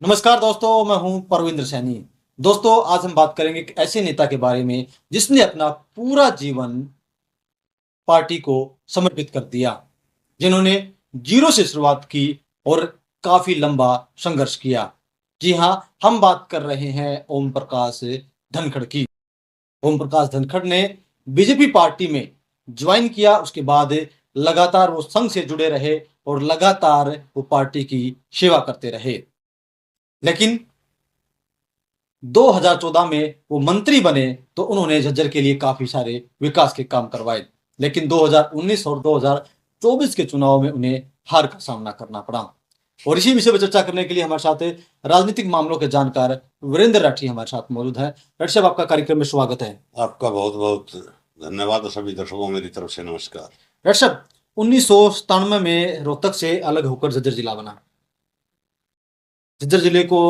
नमस्कार दोस्तों, मैं हूं परविंद्र सैनी। दोस्तों, आज हम बात करेंगे एक ऐसे नेता के बारे में जिसने अपना पूरा जीवन पार्टी को समर्पित कर दिया, जिन्होंने जीरो से शुरुआत की और काफी लंबा संघर्ष किया। जी हाँ, हम बात कर रहे हैं ओम प्रकाश धनखड़ की। ओम प्रकाश धनखड़ ने बीजेपी पार्टी में ज्वाइन किया। उसके बाद लगातार वो संघ से जुड़े रहे और लगातार वो पार्टी की सेवा करते रहे। लेकिन 2014 में वो मंत्री बने तो उन्होंने झज्जर के लिए काफी सारे विकास के काम करवाए। लेकिन 2019 और 2024 के चुनाव में उन्हें हार का सामना करना पड़ा। और इसी विषय पर चर्चा करने के लिए हमारे साथ राजनीतिक मामलों के जानकार वीरेंद्र राठी हमारे साथ मौजूद हैं। राठी साहब, आपका कार्यक्रम में स्वागत है। आपका बहुत बहुत धन्यवाद। सभी दर्शकों मेरी तरफ से नमस्कार। राठी साहब, 1997 में रोहतक से अलग होकर झज्जर जिला बना। झज्जर जिले को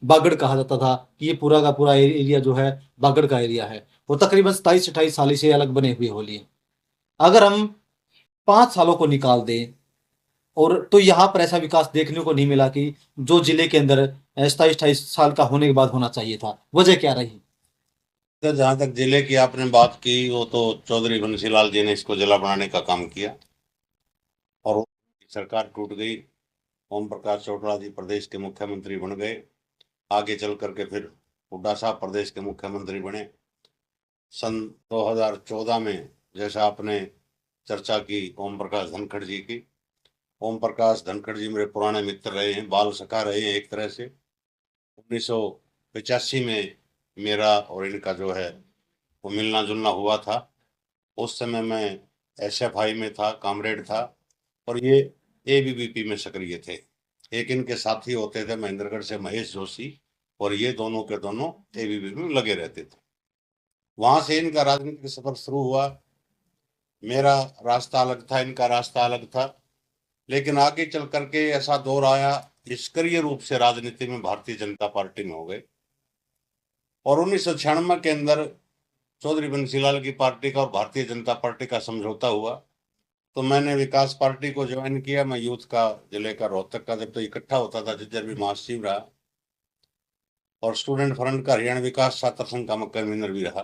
बागड़ कहा जाता था कि ये पूरा का पूरा एरिया जो है बागड़ का एरिया है। वो तकरीबन 27-28 साल से अलग बने हुए होली है। अगर हम 5 सालों को निकाल दें और तो यहाँ पर ऐसा विकास देखने को नहीं मिला कि जो जिले के अंदर 27-28 साल का होने के बाद होना चाहिए था। वजह क्या रही? तो जहाँ तक जिले की आपने बात की, वो तो चौधरी बंसीलाल जी ने इसको जिला बनाने का काम किया और सरकार टूट गई। ओम प्रकाश चौटाला जी प्रदेश के मुख्यमंत्री बन गए। आगे चल करके फिर हुड्डा साहब प्रदेश के मुख्यमंत्री बने। सन 2014 में जैसा आपने चर्चा की ओम प्रकाश धनखड़ जी की, ओम प्रकाश धनखड़ जी मेरे पुराने मित्र रहे हैं, बाल सखा रहे हैं एक तरह से। 1985 में मेरा और इनका जो है वो मिलना जुलना हुआ था। उस समय मैं एसएफआई में था, कामरेड था, और ये एबीवीपी में सक्रिय थे। एक इनके साथी होते थे महेंद्रगढ़ से महेश जोशी, और ये दोनों के दोनों एबीवीपी में लगे रहते थे। वहां से इनका राजनीतिक सफर शुरू हुआ। मेरा रास्ता अलग था, इनका रास्ता अलग था, लेकिन आगे चल करके ऐसा दौर आया, निष्क्रिय रूप से राजनीति में भारतीय जनता पार्टी में हो गए। और 1996 के अंदर चौधरी बंसीलाल की पार्टी का और भारतीय जनता पार्टी का समझौता हुआ, तो मैंने विकास पार्टी को ज्वाइन किया। मैं यूथ का जिले का रोहतक का जब तो इकट्ठा होता था, झज्जर भी महासचिव रहा, और स्टूडेंट फ्रंट का हरियाणा विकास छात्र संघ का कन्वीनर भी रहा।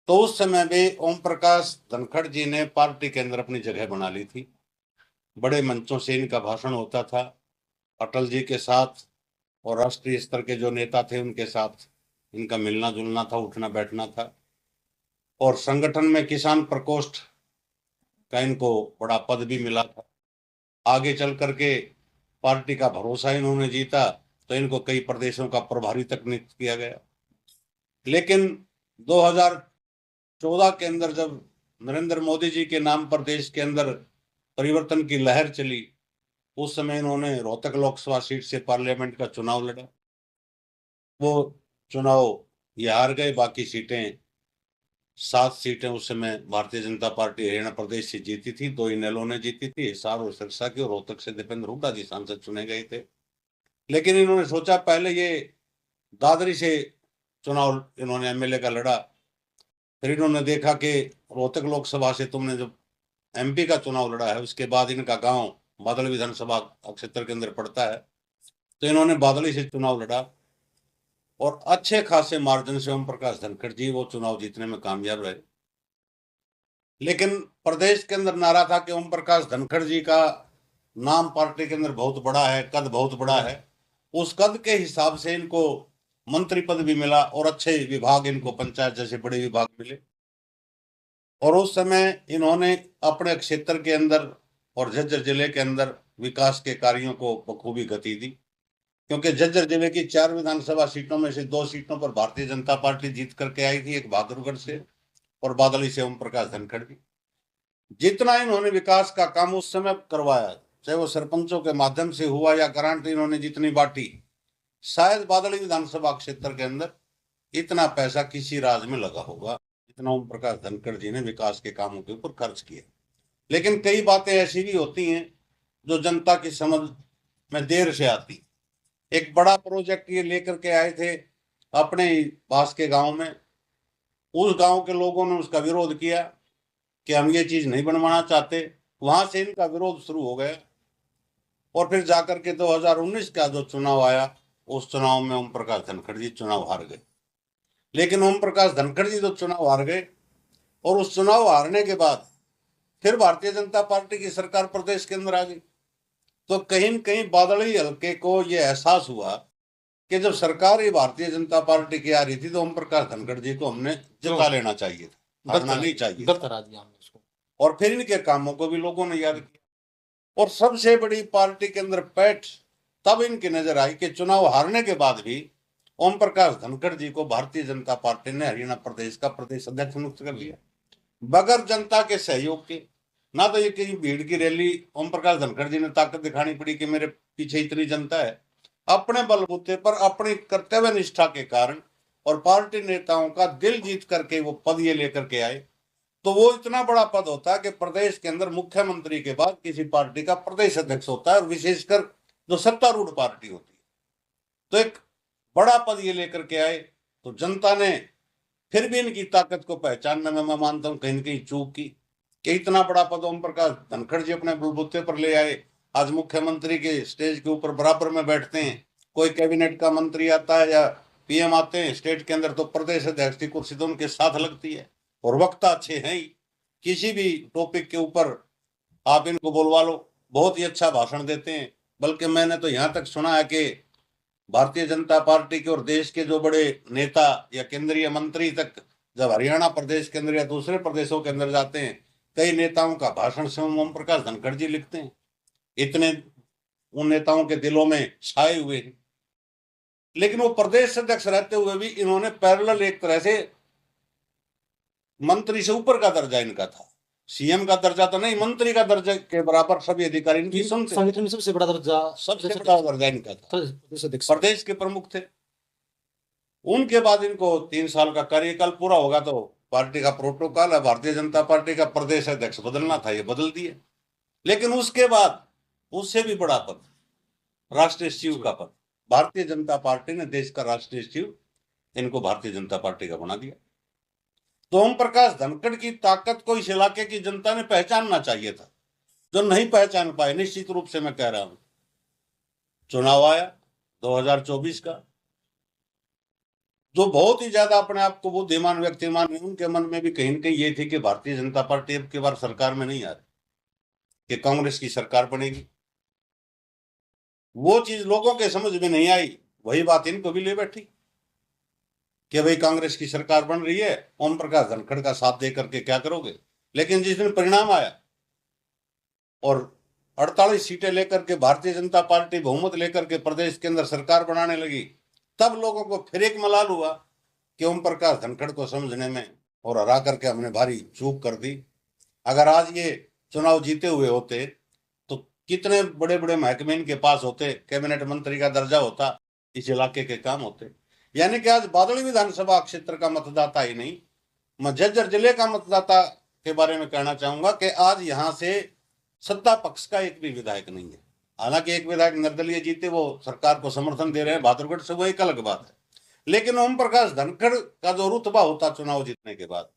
तो उस समय में ओम प्रकाश धनखड़ जी ने पार्टी के अंदर अपनी जगह बना ली थी। बड़े मंचों से इनका भाषण होता था, अटल जी के साथ और राष्ट्रीय स्तर के जो नेता थे उनके साथ इनका मिलना जुलना था, उठना बैठना था। और संगठन में किसान प्रकोष्ठ का इनको बड़ा पद भी मिला था। आगे चल करके पार्टी का भरोसा इन्होंने जीता, तो इनको कई प्रदेशों का प्रभारी तक नियुक्त किया गया। लेकिन 2014 के अंदर जब नरेंद्र मोदी जी के नाम पर देश के अंदर परिवर्तन की लहर चली, उस समय इन्होंने रोहतक लोकसभा सीट से पार्लियामेंट का चुनाव लड़ा। वो चुनाव ये हार गए। बाकी सीटें 7 सीटें उस समय भारतीय जनता पार्टी हरियाणा प्रदेश से जीती थी। 2 इनेलो ने जीती थी, हिसार और सिरसा की, और रोहतक से दीपेंद्र हुड्डा जी सांसद चुने गए थे। लेकिन इन्होंने सोचा, पहले ये दादरी से चुनाव इन्होंने एमएलए का लड़ा, फिर इन्होंने देखा कि रोहतक लोकसभा से तुमने जो एमपी का चुनाव लड़ा है, उसके बाद इनका गांव बादल विधानसभा क्षेत्र के अंदर पड़ता है, तो इन्होंने बादली से चुनाव लड़ा और अच्छे खासे मार्जिन से ओम प्रकाश धनखड़ जी वो चुनाव जीतने में कामयाब रहे। लेकिन प्रदेश के अंदर नारा था कि ओम प्रकाश धनखड़ जी का नाम पार्टी के अंदर बहुत बड़ा है, कद बहुत बड़ा है। उस कद के हिसाब से इनको मंत्री पद भी मिला और अच्छे विभाग इनको पंचायत जैसे बड़े विभाग मिले। और उस समय इन्होंने अपने क्षेत्र के अंदर और झज्जर जिले के अंदर विकास के कार्यों को बखूबी गति दी, क्योंकि झज्जर जिले की 4 विधानसभा सीटों में से 2 सीटों पर भारतीय जनता पार्टी जीत करके आई थी, एक बहादुरगढ़ से और बादली से ओम प्रकाश धनखड़ भी। जितना इन्होंने विकास का काम उस समय करवाया, चाहे वो सरपंचों के माध्यम से हुआ या ग्रांट इन्होंने जितनी बांटी, शायद बादली विधानसभा क्षेत्र के अंदर इतना पैसा किसी राज्य में लगा होगा जितना ओम प्रकाश धनखड़ जी ने विकास के कामों के ऊपर खर्च किया। लेकिन कई बातें ऐसी भी होती हैं जो जनता की समझ में देर से आती। एक बड़ा प्रोजेक्ट ये लेकर के आए थे अपने ही पास के गांव में, उस गांव के लोगों ने उसका विरोध किया कि हम ये चीज नहीं बनवाना चाहते। वहां से इनका विरोध शुरू हो गया और फिर जाकर के 2019 का जो चुनाव आया, उस चुनाव में ओम प्रकाश धनखड़ जी चुनाव हार गए। लेकिन ओम प्रकाश धनखड़ जी जो चुनाव हार गए, और उस चुनाव हारने के बाद फिर भारतीय जनता पार्टी की सरकार प्रदेश के अंदर आ गई। तो कहीं न कहीं बादली हल्के को यह एहसास हुआ कि जब सरकार ही भारतीय जनता पार्टी की आ रही थी, तो ओम प्रकाश धनखड़ जी को हमने जिता लेना चाहिए था, हारना नहीं चाहिए, गलत करा दिया हमने उसको। और फिर इनके कामों को भी लोगों ने याद किया। और सबसे बड़ी पार्टी के अंदर पैठ तब इनकी नजर आई कि चुनाव हारने के बाद भी ओम प्रकाश धनखड़ जी को भारतीय जनता पार्टी ने हरियाणा प्रदेश का प्रदेश अध्यक्ष नियुक्त कर दिया, बगैर जनता के सहयोग के। ना तो ये कहीं भीड़ की रैली ओम प्रकाश धनखड़ जी ने ताकत दिखानी पड़ी कि मेरे पीछे इतनी जनता है, अपने बलबूते पर अपनी कर्तव्य निष्ठा के कारण और पार्टी नेताओं का दिल जीत करके वो पद ये लेकर के आए। तो वो इतना बड़ा पद होता है कि प्रदेश के अंदर मुख्यमंत्री के बाद किसी पार्टी का प्रदेश अध्यक्ष होता है, और विशेषकर जो सत्तारूढ़ पार्टी होती है, तो एक बड़ा पद ये लेकर के आए। तो जनता ने फिर भी इनकी ताकत को पहचानने में मैं मानता हूं कहीं न कहीं चूक की, कि इतना बड़ा पद ओम प्रकाश धनखड़ जी अपने बलबूते पर ले आए। आज मुख्यमंत्री के स्टेज के ऊपर बराबर में बैठते हैं, कोई कैबिनेट का मंत्री आता है या पीएम आते हैं स्टेट के अंदर, तो प्रदेश अध्यक्ष की कुर्सी तो उनके साथ लगती है। और वक्ता अच्छे हैं ही, किसी भी टॉपिक के ऊपर आप इनको बोलवा लो, बहुत ही अच्छा भाषण देते हैं। बल्कि मैंने तो यहाँ तक सुना है कि भारतीय जनता पार्टी के और देश के जो बड़े नेता या केंद्रीय मंत्री तक जब हरियाणा प्रदेश के अंदर या दूसरे प्रदेशों के अंदर जाते हैं, कई नेताओं का भाषण स्वयं ओम प्रकाश धनखड़ जी लिखते हैं। इतने उन नेताओं के दिलों में छाए हुए हैं। लेकिन वो प्रदेश अध्यक्ष रहते हुए भी इन्होंने पैरेलल एक तरह से मंत्री से ऊपर का दर्जा इनका था, सीएम का दर्जा तो नहीं, मंत्री का दर्जा के बराबर सभी अधिकारी इनकी सुनते। संगठन में सबसे बड़ा दर्जा इनका था, प्रदेश के प्रमुख थे। उनके बाद इनको 3 साल का कार्यकाल पूरा होगा तो पार्टी का प्रोटोकॉल है, भारतीय जनता पार्टी का प्रदेश अध्यक्ष बदलना था, ये बदल दिए। लेकिन उसके बाद उससे भी बड़ा पद, राष्ट्रीय सचिव का पद, भारतीय जनता पार्टी ने देश का राष्ट्रीय सचिव इनको भारतीय जनता पार्टी का बना दिया। तो ओम प्रकाश धनखड़ की ताकत को इस इलाके की जनता ने पहचानना चाहिए था, जो नहीं पहचान पाए। निश्चित रूप से मैं कह रहा हूं, चुनाव आया 2024 का, जो बहुत ही ज्यादा अपने आप को बुद्धिमान व्यक्ति मान, उनके मन में भी कहीं न कहीं ये थी कि भारतीय जनता पार्टी अब की बार सरकार में नहीं आ रही, कि कांग्रेस की सरकार बनेगी। वो चीज लोगों के समझ में नहीं आई, वही बात इनको भी ले बैठी कि भाई कांग्रेस की सरकार बन रही है, ओम प्रकाश धनखड़ का साथ दे करके क्या करोगे। लेकिन जिस दिन परिणाम आया और 48 सीटें लेकर के भारतीय जनता पार्टी बहुमत लेकर के प्रदेश के अंदर सरकार बनाने लगी, तब लोगों को फिर एक मलाल हुआ कि ओम प्रकाश धनखड़ को समझने में और हरा करके हमने भारी चूक कर दी। अगर आज ये चुनाव जीते हुए होते तो कितने बड़े बड़े महकमे इनके पास होते, कैबिनेट मंत्री का दर्जा होता, इस इलाके के काम होते। यानी कि आज बादली विधानसभा क्षेत्र का मतदाता ही नहीं, मैं झज्जर जिले का मतदाता के बारे में कहना चाहूंगा कि आज यहाँ से सत्ता पक्ष का एक भी विधायक नहीं है। हालांकि एक विधायक निर्दलीय जीते, वो सरकार को समर्थन दे रहे हैं बहादुरगढ़ से, वो एक अलग बात है। लेकिन ओम प्रकाश धनखड़ का जो रुतबा होता चुनाव जीतने के बाद,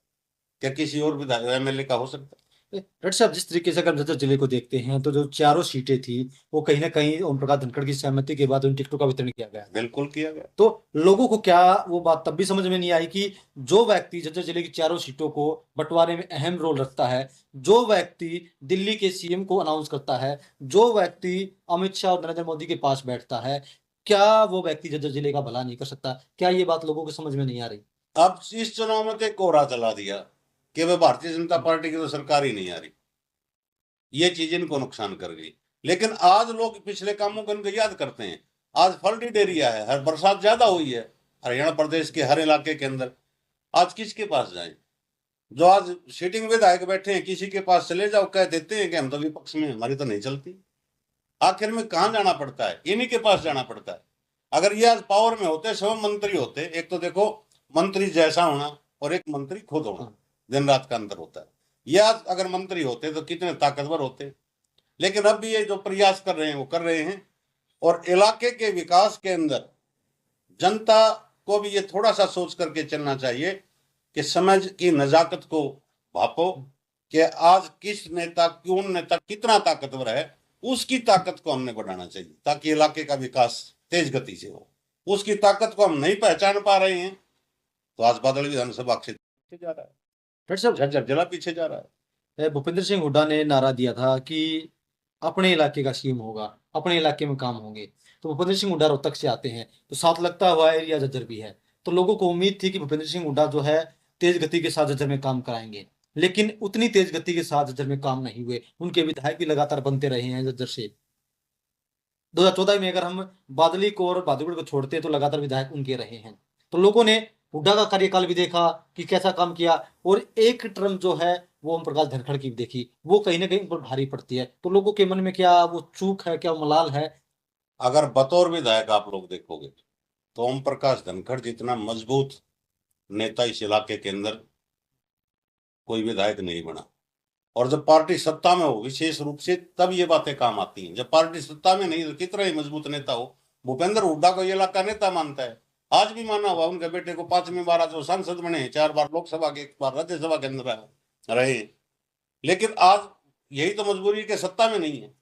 क्या किसी और विधायक एमएलए का हो सकता है? डॉक्टर साहब, जिस तरीके से अगर हम झज्जर जिले को देखते हैं तो जो चारों सीटें थी वो कहीं ना कहीं ओम प्रकाश धनखड़ की सहमति के बाद उन टिकटों का वितरण किया गया। बिल्कुल किया गया। तो लोगों को क्या वो बात तब भी समझ में नहीं आई कि जो व्यक्ति झज्जर जिले की चारों सीटों को बंटवारे में अहम रोल रखता है, जो व्यक्ति दिल्ली के सीएम को अनाउंस करता है, जो व्यक्ति अमित शाह और नरेंद्र मोदी के पास बैठता है, क्या वो व्यक्ति झज्जर जिले का भला नहीं कर सकता? क्या ये बात लोगों को समझ में नहीं आ रही? अब इस चुनाव में तो कोहरा चला दिया कि वह भारतीय जनता पार्टी की तो सरकार ही नहीं आ रही, ये चीज इनको नुकसान कर गई। लेकिन आज लोग पिछले कामों को इनको याद करते हैं। आज फ्लड एरिया है, हर बरसात ज्यादा हुई है हरियाणा प्रदेश के हर इलाके के अंदर। आज किसके पास जाएं? जो आज सिटिंग विधायक बैठे हैं, किसी के पास चले जाओ, कह देते हैं कि हम तो विपक्ष में, हमारी तो नहीं चलती। आखिर में कहाँ जाना पड़ता है? इन्हीं के पास जाना पड़ता है। अगर ये आज पावर में होते, स्वयं मंत्री होते, एक तो देखो मंत्री जैसा होना और एक मंत्री खुद होना, दिन रात का अंतर होता है। ये आज अगर मंत्री होते तो कितने ताकतवर होते। लेकिन अब भी ये जो प्रयास कर रहे हैं वो कर रहे हैं। और इलाके के विकास के अंदर जनता को भी ये थोड़ा सा सोच करके चलना चाहिए कि समय की नजाकत को भापो कि आज किस नेता, कौन नेता कितना ताकतवर है, उसकी ताकत को हमने बढ़ाना चाहिए ताकि इलाके का विकास तेज गति से हो। उसकी ताकत को हम नहीं पहचान पा रहे हैं तो आज बादल विधानसभा क्षेत्र पीछे जा रहा है, डॉक्टर साहब, झज्जर जिला पीछे जा रहा है। भूपेंद्र सिंह हुड्डा ने नारा दिया था कि अपने इलाके का सीएम होगा, अपने इलाके में काम होंगे। तो भूपेंद्र सिंह हुड्डा रोहतक से आते हैं, तो साथ लगता हुआ एरिया झज्जर भी है। तो लोगों को उम्मीद थी कि भूपेंद्र सिंह हुड्डा जो है तेज गति के साथ झज्जर में काम कराएंगे, लेकिन उतनी तेज गति के साथ झज्जर में काम नहीं हुए। उनके विधायक भी लगातार बनते रहे हैं झज्जर से। 2014 में अगर हम बादली को और बहादुरगढ़ को छोड़ते हैं तो लगातार विधायक उनके रहे हैं। तो लोगों ने हुड्डा का कार्यकाल भी देखा कि कैसा काम किया, और एक टर्म जो है वो ओम प्रकाश धनखड़ की भी देखी, वो कहीं ना कहीं उन पर भारी पड़ती है। तो लोगों के मन में क्या वो चूक है, क्या वो मलाल है? अगर बतौर विधायक आप लोग देखोगे तो ओम प्रकाश धनखड़ जितना मजबूत नेता इस इलाके के अंदर कोई विधायक नहीं बना। और जब पार्टी सत्ता में हो विशेष रूप से तब ये बातें काम आती हैं। जब पार्टी सत्ता में नहीं तो कितना ही मजबूत नेता हो। भूपेंद्र हुड्डा को ये इलाका नेता मानता है, आज भी माना हुआ। उनके बेटे को 5वीं बार आज वो सांसद बने हैं, 4 बार लोकसभा के, 1 बार राज्यसभा के अंदर रहे हैं। लेकिन आज यही तो मजबूरी के सत्ता में नहीं है।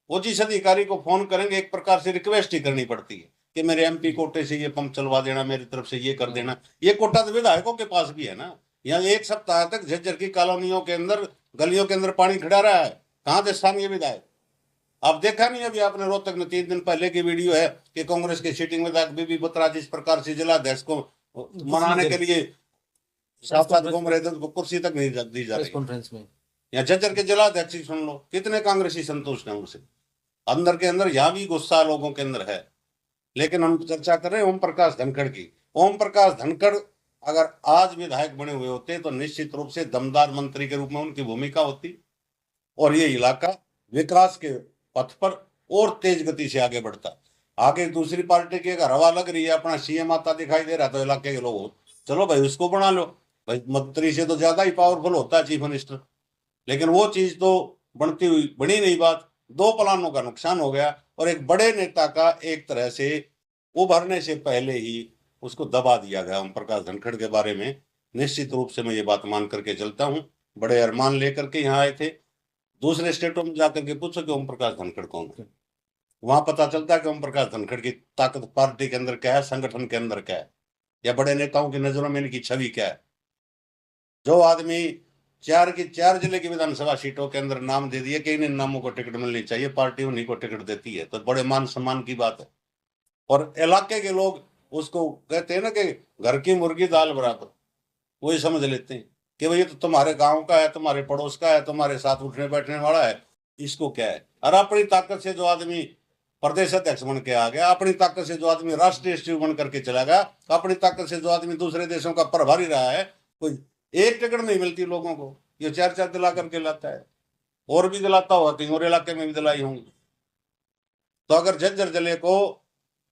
वो जिस अधिकारी को फोन करेंगे एक प्रकार से रिक्वेस्ट ही करनी पड़ती है कि मेरे एमपी कोटे से ये पंप चलवा देना, मेरी तरफ से ये कर देना। ये कोटा तो विधायकों के पास भी है ना। यहाँ 1 सप्ताह तक झज्जर की कॉलोनियों के अंदर, गलियों के अंदर पानी खड़ा रहा है। कहाँ थे स्थानीय विधायक? आप देखा नहीं अभी आपने रोहतक में 3 दिन पहले की वीडियो है कि कांग्रेस के सिटिंग विधायक बीबी बत्रा जिस प्रकार से जिलाध्यक्ष को मनाने के लिए साथ साथ घूम रहे थे, उनको कुर्सी तक नहीं दी जा रही कॉन्फ्रेंस में। या झज्जर के जिलाध्यक्ष ही सुन लो, कितने कांग्रेसी संतुष्ट हैं उनसे। अंदर के अंदर यहाँ भी गुस्सा लोगों के अंदर है। लेकिन हम चर्चा कर रहे हैं ओम प्रकाश धनखड़ की। ओम प्रकाश धनखड़ अगर आज विधायक बने हुए होते तो निश्चित रूप से दमदार मंत्री के रूप में उनकी भूमिका होती और ये इलाका विकास के पथ पर और तेज गति से आगे बढ़ता। आगे दूसरी पार्टी की अगर हवा लग रही है, अपना सीएम आता दिखाई दे रहा तो इलाके के लोग चलो भाई उसको बना लो भाई, मंत्री से तो ज्यादा ही पावरफुल होता है चीफ मिनिस्टर। लेकिन वो चीज तो बनती हुई बनी नहीं बात। 2 प्लानों का नुकसान हो गया और एक बड़े नेता का एक तरह से उभरने से पहले ही उसको दबा दिया गया। ओम प्रकाश धनखड़ के बारे में निश्चित रूप से मैं ये बात मान करके चलता हूँ। बड़े अरमान लेकर के यहाँ आए थे। दूसरे स्टेटों में जाकर के पूछो कि ओम प्रकाश धनखड़ कौन है, वहां पता चलता है कि ओम प्रकाश धनखड़ की ताकत पार्टी के अंदर क्या है, संगठन के अंदर क्या है, या बड़े नेताओं की नजरों में इनकी छवि क्या है। जो आदमी 4 की 4 जिले की विधानसभा सीटों के अंदर नाम दे दिए कि इन नामों को टिकट मिलनी चाहिए, पार्टी उन्हीं को टिकट देती है, तो बड़े मान सम्मान की बात है। और इलाके के लोग उसको कहते हैं ना कि घर की मुर्गी दाल बराबर, वही समझ लेते हैं कि भाई ये तो तुम्हारे गांव का है, तुम्हारे पड़ोस का है, तुम्हारे साथ उठने बैठने वाला है, इसको क्या है। और अपनी ताकत से जो आदमी प्रदेश अध्यक्ष बन के आ गया, अपनी ताकत से जो आदमी राष्ट्रीय सचिव बन करके चला गया, अपनी ताकत से जो आदमी दूसरे देशों का प्रभारी रहा है, कोई एक टिकट नहीं मिलती लोगों को, ये 4-4 दिला करके लाता है। और भी दिलाता होगा, कहीं और इलाके में भी दिलाई होंगी। तो अगर झज्जर जिले को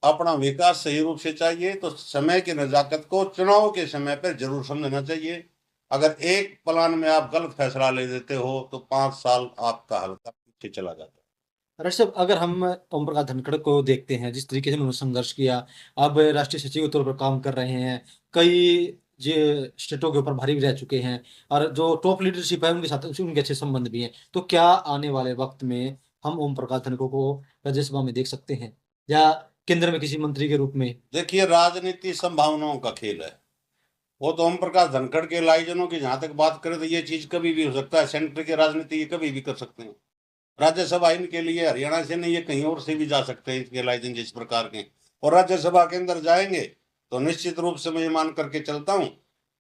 अपना विकास सही रूप से चाहिए तो समय की नजाकत को चुनाव के समय पर जरूर समझना चाहिए। अगर एक प्लान में आप गलत फैसला ले देते हो तो 5 साल आपका हल्का पीछे चला जाता है। अरे साहब, अगर हम ओम प्रकाश धनखड़ को देखते हैं, जिस तरीके से उन्होंने संघर्ष किया, अब राष्ट्रीय सचिव के तौर पर काम कर रहे हैं, कई जो स्टेटों के ऊपर भारी भी रह चुके हैं, और जो टॉप लीडरशिप है उनके साथ उनके अच्छे संबंध भी हैं। तो क्या आने वाले वक्त में हम ओम प्रकाश धनखड़ को राज्यसभा में देख सकते हैं, या केंद्र में किसी मंत्री के रूप में? देखिए, राजनीति संभावनाओं का खेल है। वो तो ओम प्रकाश धनखड़ के लाइजनों की जहां तक बात करें तो ये चीज कभी भी हो सकता है। सेंटर की राजनीति ये कभी भी कर सकते हैं। राज्यसभा इनके लिए हरियाणा से नहीं, ये कहीं और से भी जा सकते हैं इसके लाइजन जिस प्रकार के। और राज्यसभा के अंदर जाएंगे तो निश्चित रूप से मैं ये मान करके चलता हूँ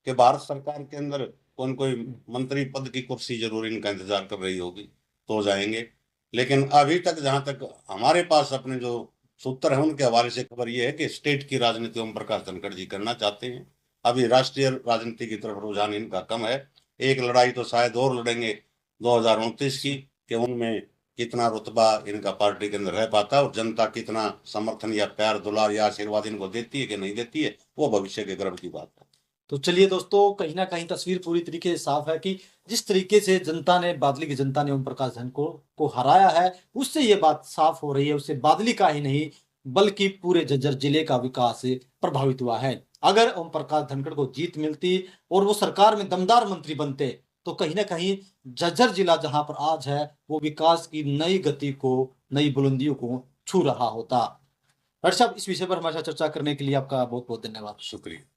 कि भारत सरकार के अंदर कोई कोई मंत्री पद की कुर्सी जरूर इनका इंतजार कर रही होगी, तो जाएंगे। लेकिन अभी तक जहां तक हमारे पास अपने जो सूत्र है उनके हवाले से खबर ये है कि स्टेट की राजनीति ओम प्रकाश धनखड़ जी करना चाहते हैं। अभी राष्ट्रीय राजनीति की तरफ रुझान इनका कम है। एक लड़ाई तो शायद और लड़ेंगे 2029 की, कि उनमें कितना रुतबा इनका पार्टी के अंदर रह पाता है और जनता कितना समर्थन या प्यार दुलार या आशीर्वाद इनको देती है कि नहीं देती है, वो भविष्य के गर्व की बात है। तो चलिए दोस्तों, कहीं ना कहीं तस्वीर पूरी तरीके से साफ है कि जिस तरीके से जनता ने, बादली की जनता ने ओम प्रकाश धनखड़ को हराया है, उससे ये बात साफ हो रही है, उससे बादली का ही नहीं बल्कि पूरे झज्जर जिले का विकास प्रभावित हुआ है। अगर ओम प्रकाश धनखड़ को जीत मिलती और वो सरकार में दमदार मंत्री बनते तो कहीं ना कहीं झज्जर जिला जहां पर आज है वो विकास की नई गति को, नई बुलंदियों को छू रहा होता। डॉक्टर साहब, इस विषय पर हमारे साथ चर्चा करने के लिए आपका बहुत बहुत धन्यवाद। शुक्रिया।